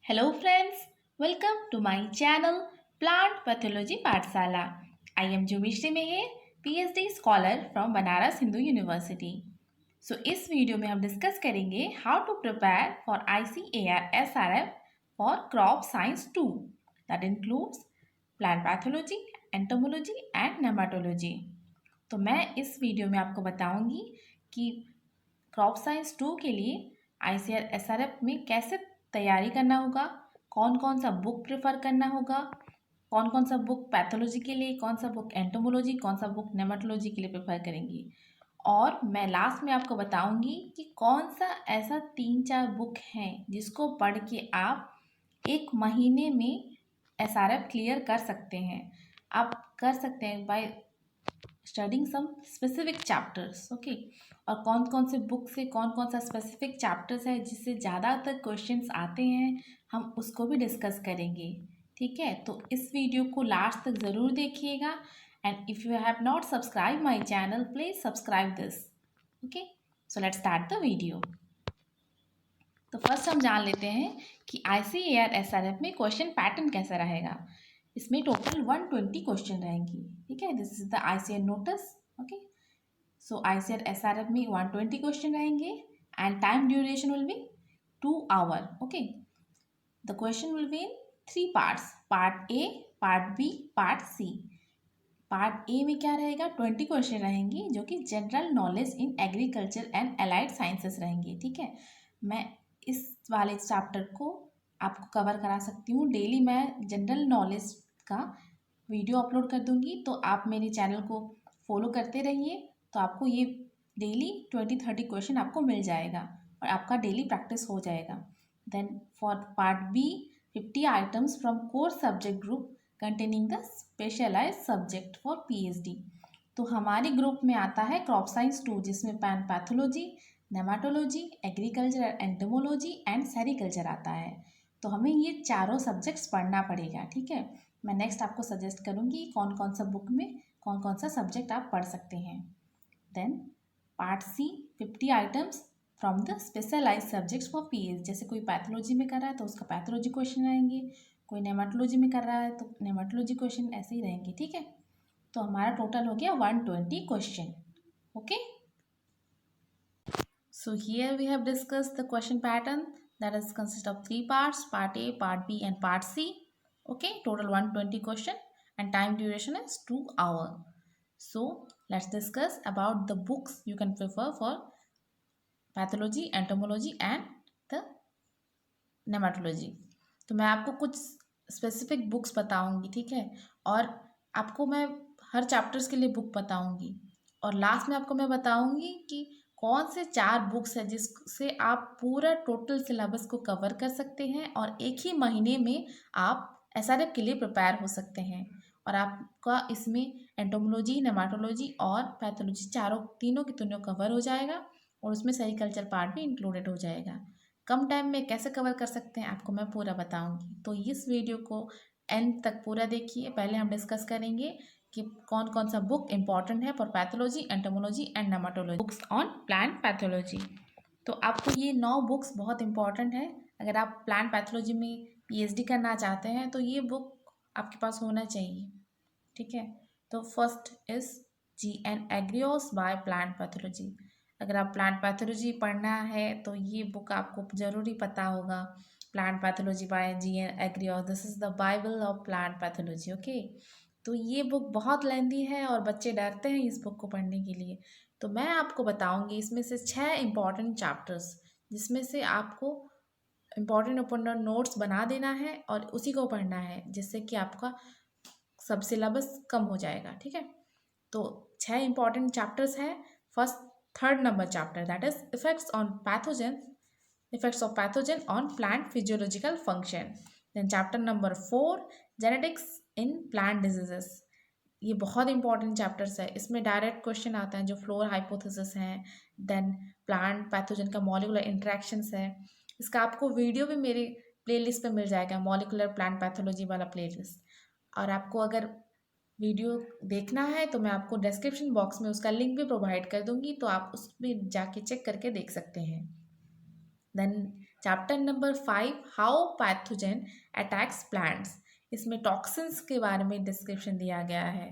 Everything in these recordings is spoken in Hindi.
Hello friends, welcome to my channel Plant Pathology Pathsala. I am Jumishri Meher, PhD scholar from Banaras Hindu University. So इस वीडियो में हम डिस्कस करेंगे how to prepare for ICAR SRF for crop science 2 that includes plant pathology, entomology and nematology. तो मैं इस वीडियो में आपको बताऊंगी कि क्रॉप साइंस 2 के लिए ICAR SRF में कैसे तैयारी करना होगा, कौन कौन सा बुक प्रेफर करना होगा, कौन कौन सा बुक पैथोलॉजी के लिए, कौन सा बुक एंटोमोलॉजी, कौन सा बुक नेमाटोलॉजी के लिए प्रेफर करेंगी। और मैं लास्ट में आपको बताऊंगी कि कौन सा ऐसा 3-4 बुक हैं जिसको पढ़ के आप 1 महीने में SRF क्लियर कर सकते हैं। आप कर सकते हैं by studying some specific chapters, okay. और कौन कौन से बुक से कौन कौन सा स्पेसिफिक चैप्टर्स है जिससे ज़्यादातर क्वेश्चंस आते हैं, हम उसको भी डिस्कस करेंगे। ठीक है, तो इस वीडियो को लास्ट तक ज़रूर देखिएगा। And if you have not subscribe my channel, please subscribe this. Okay, so let's start the video. तो फर्स्ट हम जान लेते हैं कि ICAR SRF में क्वेश्चन पैटर्न कैसा रहेगा। इसमें टोटल 120 क्वेश्चन रहेंगी। ठीक है, this is the ICAR notice. Okay, so ICAR SRF में 120 क्वेश्चन रहेंगे and time duration will be 2 hour. Okay, the question will be in 3 parts, part A, part B, part C. Part A में क्या रहेगा, 20 क्वेश्चन रहेंगी जो कि general knowledge in agriculture and allied sciences रहेंगी। ठीक है, मैं इस वाले चैप्टर को आपको कवर करा सकती हूँ। डेली मैं जनरल नॉलेज का वीडियो अपलोड कर दूँगी, तो आप मेरे चैनल को फॉलो करते रहिए, तो आपको ये डेली 20-30 क्वेश्चन आपको मिल जाएगा और आपका डेली प्रैक्टिस हो जाएगा। Then for part B, 50 items from core subject group containing the specialize subject for PhD। तो हमारे ग्रुप में आता है क्रॉप साइंस 2, जिसमें plant pathology, nematology, agriculture, entomology and sericulture आता है। तो हमें ये चारों सब्जेक्ट्स पढ़ना पड़ेगा। ठीक है, मैं नेक्स्ट आपको सजेस्ट करूँगी कौन कौन सा बुक में कौन कौन सा सब्जेक्ट आप पढ़ सकते हैं। Then part C, 50 items from the specialize subjects for PhD। जैसे कोई पैथोलॉजी में कर रहा है तो उसका पैथोलॉजी क्वेश्चन आएंगे, कोई नेमाटोलॉजी में कर रहा है तो नेमाटोलॉजी क्वेश्चन ऐसे ही रहेंगे। ठीक है, तो हमारा टोटल हो गया 120 question. Okay, so here we have discussed the question pattern that is consist of 3 parts, part A, part B and part C. Okay, total 120 question and time duration is 2 hour. So let's discuss about the books you can prefer for pathology, entomology and the nematology. तो मैं आपको कुछ स्पेसिफिक बुक्स बताऊंगी। ठीक है, और आपको मैं हर चैप्टर्स के लिए बुक बताऊंगी और लास्ट में आपको मैं बताऊंगी कि कौन से 4 बुक्स है जिससे आप पूरा टोटल सिलेबस को कवर कर सकते हैं और एक ही महीने में आप SRF के लिए प्रिपेयर हो सकते हैं। और आपका इसमें एंटोमोलॉजी, नेमाटोलॉजी और पैथोलॉजी तीनों की तीनों कवर हो जाएगा और उसमें सेरिकल्चर पार्ट भी इंक्लूडेड हो जाएगा। कम टाइम में कैसे कवर कर सकते हैं आपको मैं पूरा बताऊंगी, तो इस वीडियो को एंड तक पूरा देखिए। पहले हम डिस्कस करेंगे कि कौन कौन सा बुक इंपॉर्टेंट है for pathology, entomology and nematology. Books on plant pathology, तो आपको ये 9 बुक्स बहुत इंपॉर्टेंट है। अगर आप प्लांट पैथोलॉजी में PhD करना चाहते हैं तो ये बुक आपके पास होना चाहिए। ठीक है, तो first is GN Agrios by plant pathology. अगर आप प्लांट पैथोलॉजी पढ़ना है तो ये बुक आपको ज़रूरी पता होगा। Plant pathology by GN Agrios, this is the bible of plant pathology. Okay, तो ये बुक बहुत लेंदी है और बच्चे डरते हैं इस बुक को पढ़ने के लिए। तो मैं आपको बताऊंगी इसमें से 6 इम्पॉर्टेंट चैप्टर्स, जिसमें से आपको इम्पॉर्टेंट नोट्स बना देना है और उसी को पढ़ना है, जिससे कि आपका सब सिलेबस कम हो जाएगा। ठीक है, तो 6 इम्पॉर्टेंट चैप्टर्स हैं। First 3rd number chapter that is effects of pathogen on plant physiological function. Then chapter number 4, genetics in plant diseases. ये बहुत इंपॉर्टेंट चैप्टर्स है, इसमें डायरेक्ट क्वेश्चन आता है जो फ्लोर हाइपोथेसिस है। देन प्लांट पैथोजन का मॉलिकुलर इंटरेक्शंस है। इसका आपको वीडियो भी मेरे प्लेलिस्ट पे मिल जाएगा, मॉलिकुलर प्लांट पैथोलॉजी वाला प्लेलिस्ट। और आपको अगर वीडियो देखना है तो मैं आपको डिस्क्रिप्शन बॉक्स में उसका लिंक भी प्रोवाइड कर दूंगी, तो आप उसमें जाके चेक करके देख सकते हैं। Then chapter number 5, how pathogen attacks plants. इसमें टॉक्सिन्स के बारे में डिस्क्रिप्शन दिया गया है।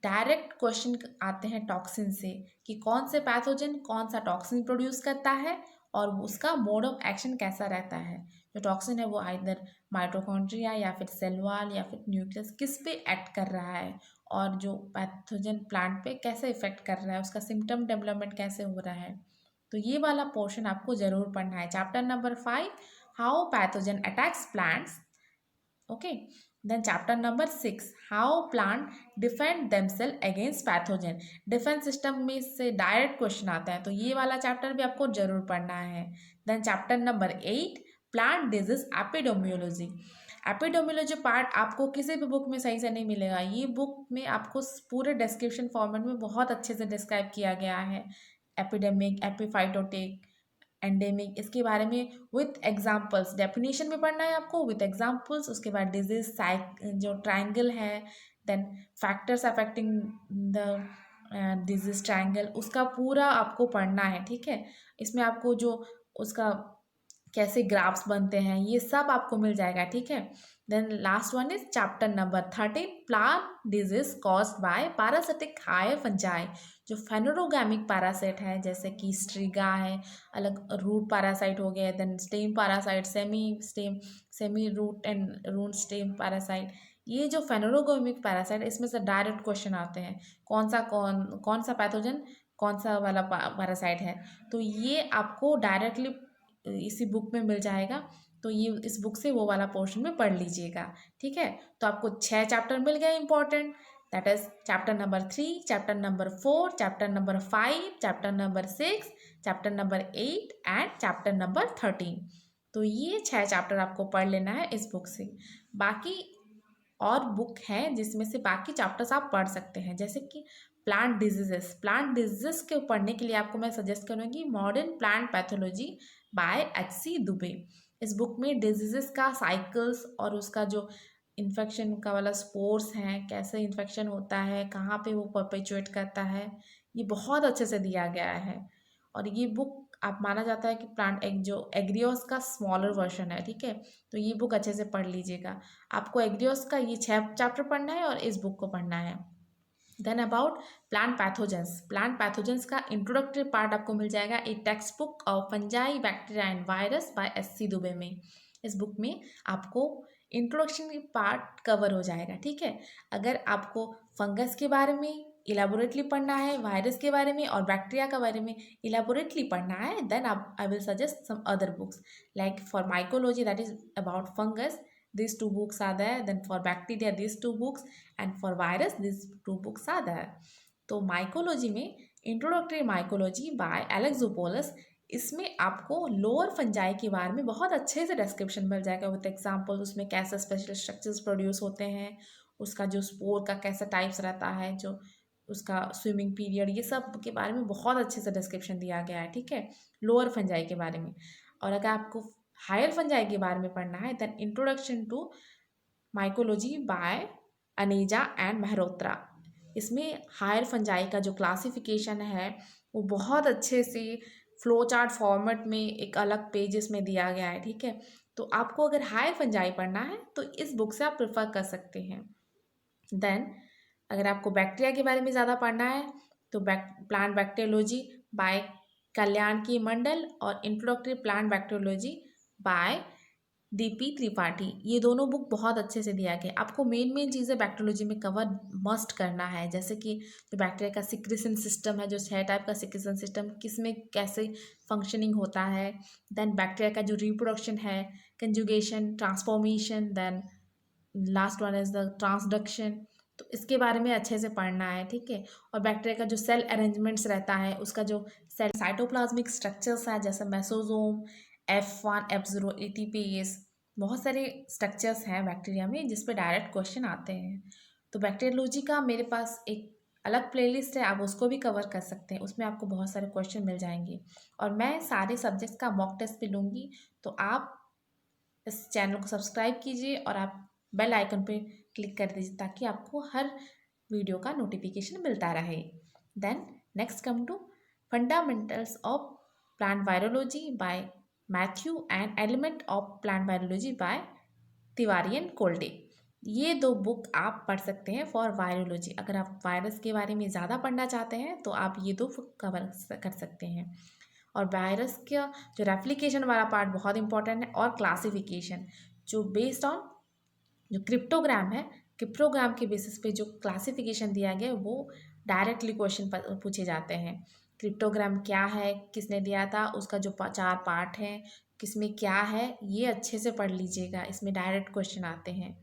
डायरेक्ट क्वेश्चन आते हैं टॉक्सिन से कि कौन से पैथोजन कौन सा टॉक्सिन प्रोड्यूस करता है और उसका मोड ऑफ एक्शन कैसा रहता है। जो टॉक्सिन है वो आइदर माइटोकॉन्ड्रिया या फिर सेल वॉल या फिर न्यूक्लियस किस पे एक्ट कर रहा है, और जो पैथोजन प्लांट पे कैसे इफेक्ट कर रहा है, उसका सिम्टम डेवलपमेंट कैसे हो रहा है। तो ये वाला पोर्शन आपको जरूर पढ़ना है, chapter number 5, how pathogen attacks plants. Okay, then chapter number 6, how plant defend themselves against pathogen. Defence system में से डायरेक्ट क्वेश्चन आता है, तो ये वाला चैप्टर भी आपको जरूर पढ़ना है। Then chapter number 8, plant disease epidemiology. Epidemiology part आपको किसी भी बुक में सही से नहीं मिलेगा, ये बुक में आपको पूरे डिस्क्रिप्शन फॉर्मेट में बहुत अच्छे से डिस्क्राइब किया गया है। एपिडेमिक, एपिफाइटोटिक, एंडेमिक, इसके बारे में विथ एग्जाम्पल्स, डेफिनेशन में पढ़ना है आपको विथ एग्जाम्पल्स। उसके बाद डिजीज जो ट्रायंगल है, then factors affecting the disease triangle, उसका पूरा आपको पढ़ना है। ठीक है, इसमें आपको जो उसका कैसे ग्राफ्स बनते हैं ये सब आपको मिल जाएगा। ठीक है, then last one is chapter number 13, plant disease caused by parasitic higher fungi. जो फेनोरोगैमिक पैरासाइट है जैसे कि स्ट्रिगा है, अलग रूट पैरासाइट हो गया, then stem parasite, semi root and root stem parasite. ये जो फेनोरोगैमिक पैरासाइट, इसमें से डायरेक्ट क्वेश्चन आते हैं, कौन सा पैथोजन कौन सा वाला पैरासाइट है। तो ये आपको डायरेक्टली इसी बुक में मिल जाएगा, तो ये इस बुक से वो वाला पोर्शन में पढ़ लीजिएगा। ठीक है, तो आपको 6 चैप्टर मिल गए important, that is chapter number 3, chapter number 4, chapter number 5, chapter number 6, chapter number 8 and chapter number 13। तो ये 6 चैप्टर आपको पढ़ लेना है इस बुक से। बाकी और बुक है जिसमें से बाकी चैप्टर्स आप पढ़ सकते हैं, जैसे कि प्लांट डिजीजेस के पढ़ने के लिए आपको मैं सजेस्ट करूँगी modern plant pathology by H C. Dubey. इस बुक में डिजीजेस का साइकिल्स और उसका जो इन्फेक्शन का वाला स्पोर्स हैं, कैसे इन्फेक्शन होता है, कहाँ पे वो परपेचुएट करता है, ये बहुत अच्छे से दिया गया है। और ये बुक आप माना जाता है कि प्लांट एक जो एग्रियोस का स्मॉलर वर्जन है। ठीक है, तो ये बुक अच्छे से पढ़ लीजिएगा। आपको एग्रियोस का ये 6 चैप्टर पढ़ना है और इस बुक को पढ़ना है। देन अबाउट प्लांट पैथोजेंस का इंट्रोडक्टरी पार्ट आपको मिल जाएगा एक text book of fungi bacteria and virus bye SC. Dubey में। इस बुक में आपको इंट्रोडक्शन पार्ट कवर हो जाएगा। ठीक है, अगर आपको फंगस के बारे में इलेबोरेटली पढ़ना है, वायरस के बारे में और बैक्टीरिया के बारे में इलेबोरेटली पढ़ना है, देन आप I will suggest some other books like for mycology that is about fungus, these 2 books are there, then for bacteria these 2 books, and for virus these 2 books are there. तो माइकोलॉजी में इंट्रोडक्टरी माइकोलॉजी बाय एलेक्सोपोलस, इसमें आपको लोअर फंजाई के बारे में बहुत अच्छे से डिस्क्रिप्शन मिल जाएगा विद एग्जांपल, उसमें कैसे स्पेशल स्ट्रक्चर्स प्रोड्यूस होते हैं, उसका जो स्पोर का कैसा टाइप्स रहता है, जो उसका स्विमिंग पीरियड, ये सब के बारे में बहुत अच्छे से डिस्क्रिप्शन दिया गया है। ठीक है, लोअर फंजाई के बारे में। और अगर आपको हायर फंजाई के बारे में पढ़ना है, then introduction to mycology by Aneja and Mehrotra. इसमें हायर फंजाई का जो क्लासिफिकेशन है वो बहुत अच्छे से फ्लो चार्ट फॉर्मेट में एक अलग पेजेस में दिया गया है। ठीक है, तो आपको अगर हायर फंजाई पढ़ना है तो इस बुक से आप प्रेफर कर सकते हैं। देन अगर आपको बैक्टीरिया के बारे में ज़्यादा पढ़ना है तो प्लांट बैक्टीरियोलॉजी बाय कल्याण की मंडल और introductory plant bacteriology by DP Tripathi, ये दोनों बुक बहुत अच्छे से दिया गया। आपको मेन चीज़ें बैक्टीरियोलॉजी में कवर मस्ट करना है, जैसे कि जो बैक्टीरिया का सिक्रेशन सिस्टम है, जो 6 टाइप का सिक्रेशन सिस्टम किस में कैसे फंक्शनिंग होता है, देन बैक्टीरिया का जो रिप्रोडक्शन है, conjugation, transformation, then last one is the transduction, तो इसके बारे में अच्छे से पढ़ना है। ठीक है, और बैक्टीरिया का जो सेल अरेंजमेंट्स रहता है, उसका जो सेल साइटोप्लाज्मिक स्ट्रक्चर्स है जैसे मेसोजोम, F1, F0, ATPase, बहुत सारे स्ट्रक्चर्स हैं बैक्टीरिया में जिस पे डायरेक्ट क्वेश्चन आते हैं। तो बैक्टीरियोलॉजी का मेरे पास एक अलग प्लेलिस्ट है, आप उसको भी कवर कर सकते हैं, उसमें आपको बहुत सारे क्वेश्चन मिल जाएंगे। और मैं सारे सब्जेक्ट्स का मॉक टेस्ट भी लूँगी, तो आप इस चैनल को सब्सक्राइब कीजिए और आप बेल आइकन पे क्लिक कर दीजिए ताकि आपको हर वीडियो का नोटिफिकेशन मिलता रहे। Then next come to fundamentals of plant virology by Matthew and element of plant biology by Tiwari and कोल्डे। ये दो बुक आप पढ़ सकते हैं फॉर वायरोलॉजी। अगर आप वायरस के बारे में ज़्यादा पढ़ना चाहते हैं तो आप ये दो बुक कवर कर सकते हैं। और वायरस का जो रेप्लिकेशन वाला पार्ट बहुत इंपॉर्टेंट है, और क्लासिफिकेशन जो बेस्ड ऑन जो क्रिप्टोग्राम है, क्रिप्टोग्राम के बेसिस पे जो क्लासिफिकेशन दिया गया है वो डायरेक्टली क्वेश्चन पूछे जाते हैं। क्रिप्टोग्राम क्या है, किसने दिया था, उसका जो 4 पार्ट है, किसमें क्या है, ये अच्छे से पढ़ लीजिएगा, इसमें डायरेक्ट क्वेश्चन आते हैं।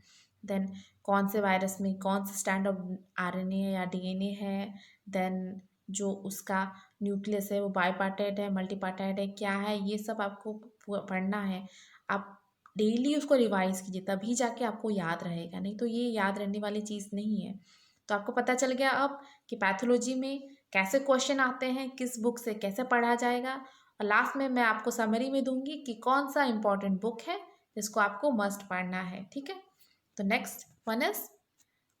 देन कौन से वायरस में कौन सा स्टैंड ऑफ आरएनए या डीएनए है, देन जो उसका न्यूक्लियस है वो बाईपार्टाइट है, मल्टीपार्टाइट है, क्या है, ये सब आपको पढ़ना है। आप डेली उसको रिवाइज कीजिए, तभी जाके आपको याद रहेगा, नहीं तो ये याद रहने वाली चीज़ नहीं है। तो आपको पता चल गया अब कि पैथोलॉजी में कैसे क्वेश्चन आते हैं, किस बुक से कैसे पढ़ा जाएगा। और लास्ट में मैं आपको समरी में दूंगी कि कौन सा इंपॉर्टेंट बुक है जिसको आपको मस्ट पढ़ना है, ठीक है। तो next one is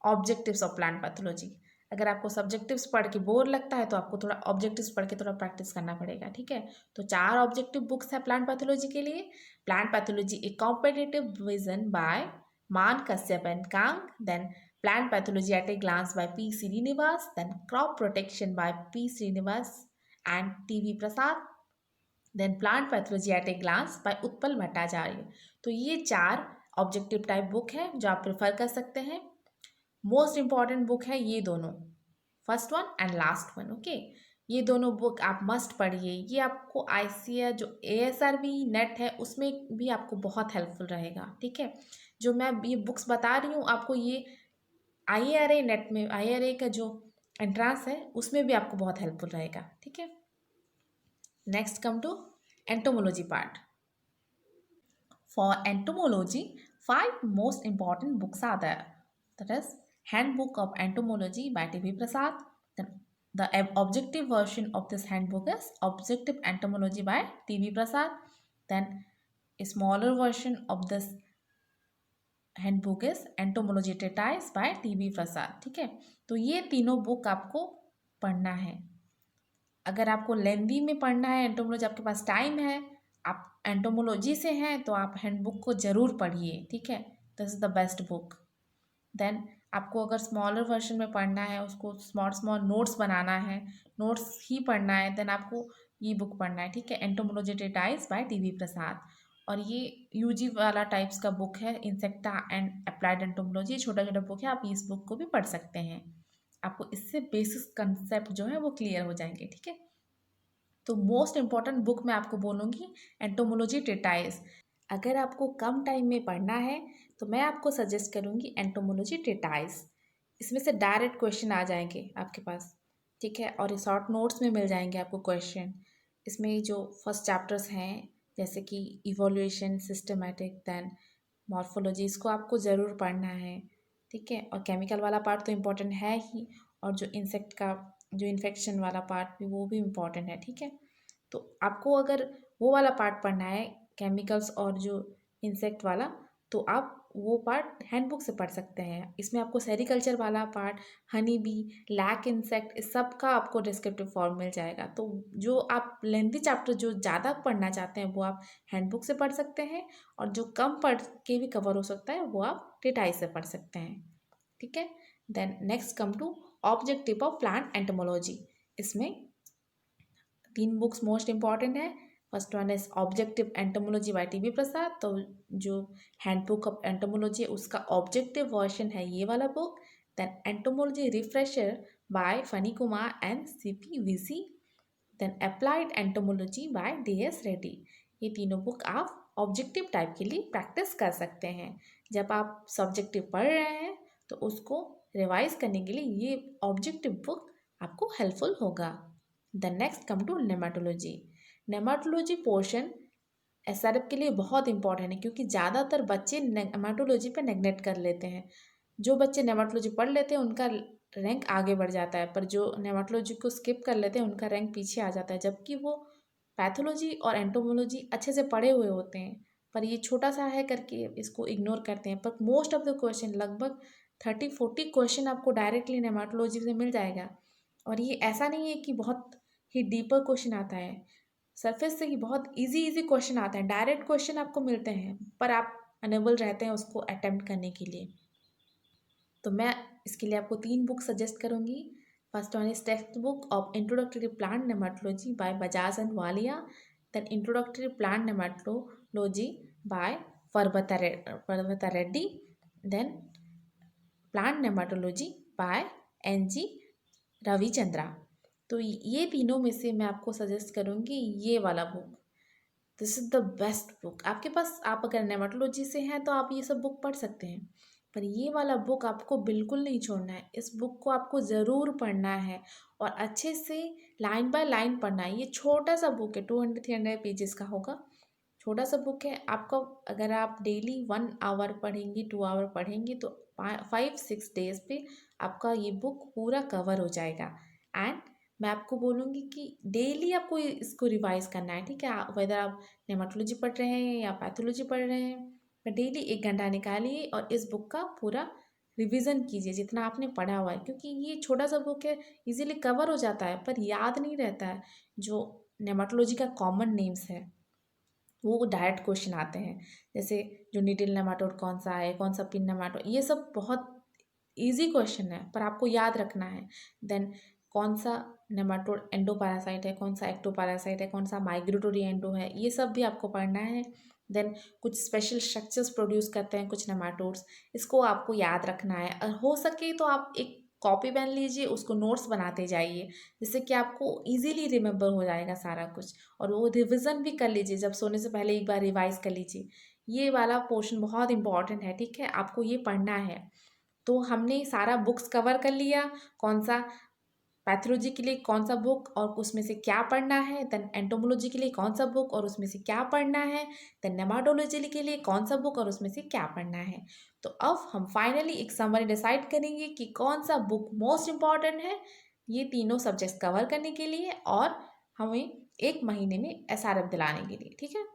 objectives of plant pathology. अगर आपको सब्जेक्टिव्स पढ़ के बोर लगता है तो आपको थोड़ा ऑब्जेक्टिव्स पढ़ के थोड़ा प्रैक्टिस करना पड़ेगा, ठीक है। तो 4 ऑब्जेक्टिव बुक्स है प्लांट पैथोलॉजी के लिए। Plant pathology a competitive vision by Mann Kashyap and Kang, then plant pathology at a glance by P Srinivas, then crop protection by P Srinivas and T V Prasad, then plant pathology at a glance by Utpal Bhattacharya. तो ये 4 ऑब्जेक्टिव टाइप बुक है जो आप प्रेफर कर सकते हैं। मोस्ट इंपॉर्टेंट बुक है ये दोनों, first one and last one, okay. ये दोनों बुक आप मस्ट पढ़िए। ये आपको आईसीएस जो एएसआरबी नेट है उसमें भी आपको बहुत हेल्पफुल रहेगा, ठीक है। जो मैं ये बुक्स बता रही हूँ आपको, ये आईआरए नेट में, आईआरए का जो एंट्रांस है उसमें भी आपको बहुत हेल्पफुल रहेगा, ठीक है। Next come to entomology part. For entomology, 5 most important books are there. That is Handbook of Entomology by T.V. Prasad. Then the objective version of this handbook is Objective Entomology by T.V. Prasad. Then a smaller version of this handbook is entomology treatise by T V. Prasad, ठीक है। तो ये तीनों बुक आपको पढ़ना है। अगर आपको लेंदी में पढ़ना है एंटोमोलॉजी, आपके पास टाइम है, आप एंटोमोलॉजी से हैं, तो आप हैंडबुक को ज़रूर पढ़िए, ठीक है। This is the best book. देन आपको अगर स्मॉलर वर्जन में पढ़ना है, उसको स्मॉल स्मॉल नोट्स बनाना है, नोट्स ही पढ़ना है, देन आपको ये बुक पढ़ना है, ठीक है, एंटोमोलॉजी ट्रीटाइज बाय टी.वी. प्रसाद। और ये यूजी वाला टाइप्स का बुक है, इंसेक्टा एंड अप्लाइड एंटोमोलॉजी, छोटा छोटा बुक है, आप इस बुक को भी पढ़ सकते हैं। आपको इससे बेसिक कंसेप्ट जो है वो क्लियर हो जाएंगे, ठीक है। तो मोस्ट इम्पॉर्टेंट बुक मैं आपको बोलूँगी एंटोमोलॉजी ट्रीटाइज। अगर आपको कम टाइम में पढ़ना है तो मैं आपको सजेस्ट करूँगी एंटोमोलॉजी ट्रीटाइज। इसमें से डायरेक्ट क्वेश्चन आ जाएंगे आपके पास, ठीक है, और ये शॉर्ट नोट्स में मिल जाएंगे आपको क्वेश्चन। इसमें जो फर्स्ट चैप्टर्स हैं जैसे कि इवोल्यूशन, सिस्टमेटिक, दैन मॉर्फोलॉजी, इसको आपको ज़रूर पढ़ना है, ठीक है। और केमिकल वाला पार्ट तो इम्पोर्टेंट है ही, और जो इंसेक्ट का जो इन्फेक्शन वाला पार्ट भी, वो भी इम्पॉर्टेंट है, ठीक है। तो आपको अगर वो वाला पार्ट पढ़ना है, केमिकल्स और जो इंसेक्ट वाला, तो आप वो पार्ट हैंडबुक से पढ़ सकते हैं। इसमें आपको सेरिकल्चर वाला part, honey bee, lac insect, इस सब का आपको डिस्क्रिप्टिव फॉर्म मिल जाएगा। तो जो आप लेंथी चैप्टर जो ज़्यादा पढ़ना चाहते हैं वो आप हैंडबुक से पढ़ सकते हैं, और जो कम पढ़ के भी कवर हो सकता है वो आप ट्रीटाइज से पढ़ सकते हैं, ठीक है। Then next come to objective of plant entomology. इसमें 3 बुक्स मोस्ट इंपॉर्टेंट है। First one is objective entomology by T V. Prasad. तो जो हैंडबुक ऑफ एंटोमोलॉजी उसका ऑब्जेक्टिव वर्जन है ये वाला book. Then entomology refresher by Phani Kumar and CPVC। Then applied entomology by DS Reddy. ये तीनों बुक आप ऑब्जेक्टिव टाइप के लिए प्रैक्टिस कर सकते हैं। जब आप सब्जेक्टिव पढ़ रहे हैं तो उसको रिवाइज करने के लिए ये ऑब्जेक्टिव बुक आपको हेल्पफुल होगा। The next come to nematology. Nematology portion SRF के लिए बहुत इंपॉर्टेंट है, क्योंकि ज़्यादातर बच्चे नेमाटोलॉजी पे नेग्लेक्ट कर लेते हैं। जो बच्चे नेमाटोलॉजी पढ़ लेते हैं उनका रैंक आगे बढ़ जाता है, पर जो नेमाटोलॉजी को स्किप कर लेते हैं उनका रैंक पीछे आ जाता है, जबकि वो पैथोलॉजी और एंटोमोलॉजी अच्छे से पढ़े हुए होते हैं, पर ये छोटा सा है करके इसको इग्नोर करते हैं। पर मोस्ट ऑफ द क्वेश्चन, लगभग 30-40 क्वेश्चन आपको डायरेक्टली नेमाटोलॉजी से मिल जाएगा। और ये ऐसा नहीं है कि बहुत ही डीपर क्वेश्चन आता है, सरफेस से ही बहुत इजी क्वेश्चन आते हैं, डायरेक्ट क्वेश्चन आपको मिलते हैं, पर आप अनेबल रहते हैं उसको अटेम्प्ट करने के लिए। तो मैं इसके लिए आपको 3 बुक सजेस्ट करूँगी। First one is text book of introductory plant nematology by Bajaj and Walia, then introductory plant nematology by Parvatha Reddy, then plant nematology by NG Ravichandra. तो ये तीनों में से मैं आपको सजेस्ट करूँगी ये वाला book. This is the best book. आपके पास, आप अगर नेमेटोलॉजी से हैं तो आप ये सब बुक पढ़ सकते हैं, पर ये वाला बुक आपको बिल्कुल नहीं छोड़ना है। इस बुक को आपको ज़रूर पढ़ना है और अच्छे से लाइन बाय लाइन पढ़ना है। ये छोटा सा बुक है, 200-300 पेजेस का होगा, छोटा सा बुक है। आपको अगर आप डेली 1 आवर पढ़ेंगी, 2 आवर पढ़ेंगी तो 5-6 डेज पे आपका ये बुक पूरा कवर हो जाएगा। एंड मैं आपको बोलूँगी कि डेली आपको इसको रिवाइज करना है, ठीक है। वेदर आप नेमेटोलॉजी पढ़ रहे हैं या पैथोलॉजी पढ़ रहे हैं, पर डेली 1 घंटा निकालिए और इस बुक का पूरा रिवीजन कीजिए जितना आपने पढ़ा हुआ है, क्योंकि ये छोटा सा बुक है, इजीली कवर हो जाता है, पर याद नहीं रहता है। जो नेमेटोलॉजी का कॉमन नेम्स है वो डायरेक्ट क्वेश्चन आते हैं, जैसे जो नीडल नेमाटोड कौन सा है, कौन सा पिन नेमाटोड, ये सब बहुत इजी क्वेश्चन है, पर आपको याद रखना है। देन कौन सा नेमाटोड एंडोपैरासाइट है, कौन सा एक्टोपैरासाइट है, कौन सा माइग्रेटोरी एंडो है, ये सब भी आपको पढ़ना है। देन कुछ स्पेशल स्ट्रक्चर्स प्रोड्यूस करते हैं कुछ नेमाटोड्स, इसको आपको याद रखना है। और हो सके तो आप एक कॉपी पेन लीजिए, उसको नोट्स बनाते जाइए, जिससे कि आपको इजीली रिमेम्बर हो जाएगा सारा कुछ। और वो रिविज़न भी कर लीजिए, जब सोने से पहले एक बार रिवाइज कर लीजिए। ये वाला पोर्शन बहुत इंपॉर्टेंट है, ठीक है, आपको ये पढ़ना है। तो हमने सारा बुक्स कवर कर लिया, कौन सा पैथोलॉजी के लिए कौन सा बुक और उसमें से क्या पढ़ना है, देन एंटोमोलॉजी के लिए कौन सा बुक और उसमें से क्या पढ़ना है, देन नेमाटोलॉजी के लिए कौन सा बुक और उसमें से क्या पढ़ना है। तो अब हम फाइनली एक समरी डिसाइड करेंगे कि कौन सा बुक मोस्ट इम्पॉर्टेंट है ये तीनों सब्जेक्ट्स कवर करने के लिए और हमें 1 महीने में SRF दिलाने के लिए, ठीक है।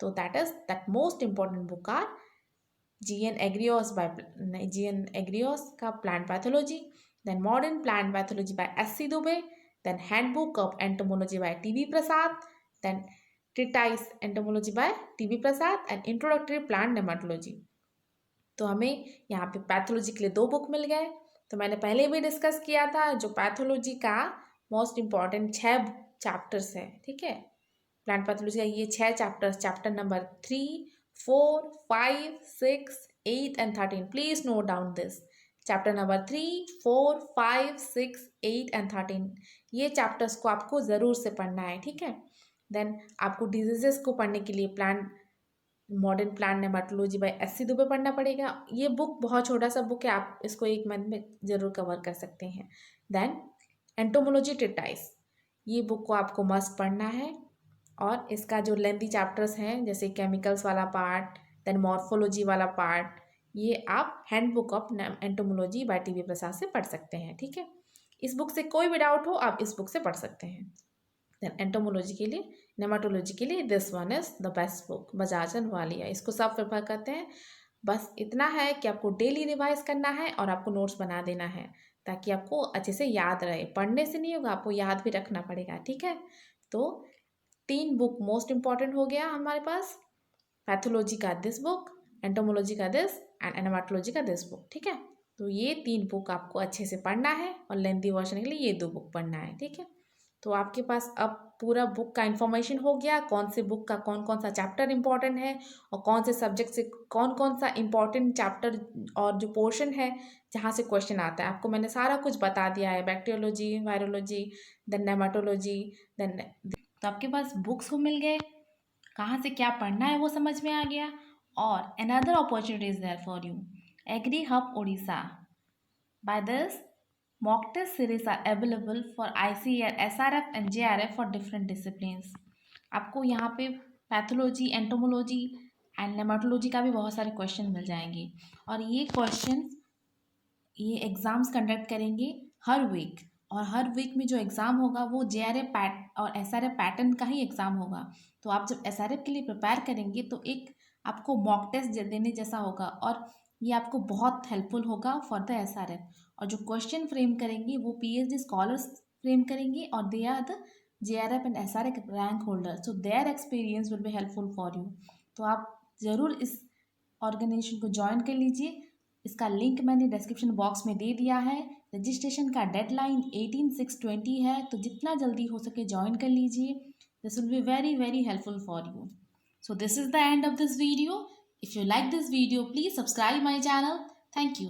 तो that most important book are GN Agrios का plant pathology, then modern plant pathology by SC Dubey, then handbook of entomology by TB Prasad, then treatise entomology by TB Prasad and introductory plant nematology। तो हमें यहाँ पे पैथोलॉजी के लिए 2 बुक मिल गए। तो मैंने पहले भी डिस्कस किया था, जो पैथोलॉजी का मोस्ट इम्पॉर्टेंट 6 चैप्टर्स है, ठीक है। प्लांट पैथोलॉजी का ये 6 chapters, chapter number 3, 4, 5, 6, 8 and 13। Please note down this. Chapter number 3, 4, 5, 6, 8 and 13, ये चैप्टर्स को आपको ज़रूर से पढ़ना है, ठीक है। देन आपको डिजीजेस को पढ़ने के लिए modern plant nematology by SC Dubey पढ़ना पड़ेगा। ये बुक बहुत छोटा सा बुक है, आप इसको 1 मंथ में ज़रूर कवर कर सकते हैं। देन एंटोमोलॉजी ट्रीटाइस, ये बुक को आपको मस्ट पढ़ना है और इसका जो लेंथी चैप्टर्स हैं जैसे केमिकल्स वाला पार्ट, देन मॉर्फोलॉजी वाला पार्ट, ये आप handbook of entomology by TB Prasad से पढ़ सकते हैं, ठीक है। इस बुक से कोई भी डाउट हो आप इस बुक से पढ़ सकते हैं। देन एंटोमोलॉजी के लिए, नेमाटोलॉजी के लिए this one is the best book, Bajaj and Walia, इसको सब प्रेफर करते हैं। बस इतना है कि आपको डेली रिवाइज करना है और आपको नोट्स बना देना है, ताकि आपको अच्छे से याद रहे। पढ़ने से नहीं होगा, आपको याद भी रखना पड़ेगा, ठीक है। तो 3 बुक मोस्ट इम्पॉर्टेंट हो गया हमारे पास, पैथोलॉजी का दिस बुक, एंटोमोलॉजी का दिस एंड एनामेटोलॉजी का दिस बुक, ठीक है। तो ये 3 बुक आपको अच्छे से पढ़ना है और लेंथी वर्जन के लिए ये 2 बुक पढ़ना है, ठीक है। तो आपके पास अब पूरा बुक का इन्फॉर्मेशन हो गया, कौन से बुक का कौन कौन सा चैप्टर इंपॉर्टेंट है और कौन से सब्जेक्ट से कौन कौन सा इंपॉर्टेंट चैप्टर और जो पोर्शन है जहाँ से क्वेश्चन आता है, आपको मैंने सारा कुछ बता दिया है। बैक्टीरियोलॉजी, वायरोलॉजी, देन नेमाटोलॉजी, देन तो आपके पास बुक्स को मिल गए, कहाँ से क्या पढ़ना है वो समझ में आ गया। और another opportunity is there for you, agri hub Odisha. By this mock test series are available for ICAR, SRF and JRF for different disciplines। आपको यहाँ पे पैथोलॉजी, एंटोमोलॉजी एंड नेमाटोलॉजी का भी बहुत सारे क्वेश्चन मिल जाएंगे और ये एग्ज़ाम्स कंडक्ट करेंगे हर वीक, और हर वीक में जो एग्ज़ाम होगा वो JRF और SRF पैटर्न का ही एग्ज़ाम होगा। तो आप जब SRF के लिए प्रिपेयर करेंगे तो एक आपको मॉक टेस्ट देने जैसा होगा और ये आपको बहुत हेल्पफुल होगा फॉर द SRF। और जो क्वेश्चन फ्रेम करेंगे वो PhD स्कॉलर्स फ्रेम करेंगे और they are the JRF and SRF rank holder, so their experience will be helpful for you. तो आप ज़रूर इस ऑर्गेनाइजेशन को ज्वाइन कर लीजिए। इसका लिंक मैंने डिस्क्रिप्शन बॉक्स में दे दिया है। रजिस्ट्रेशन का डेडलाइन 18/6/20 है, तो जितना जल्दी हो सके ज्वाइन कर लीजिए। This will be very very helpful for you. So this is the end of this video. If you like this video, please subscribe my channel. Thank you.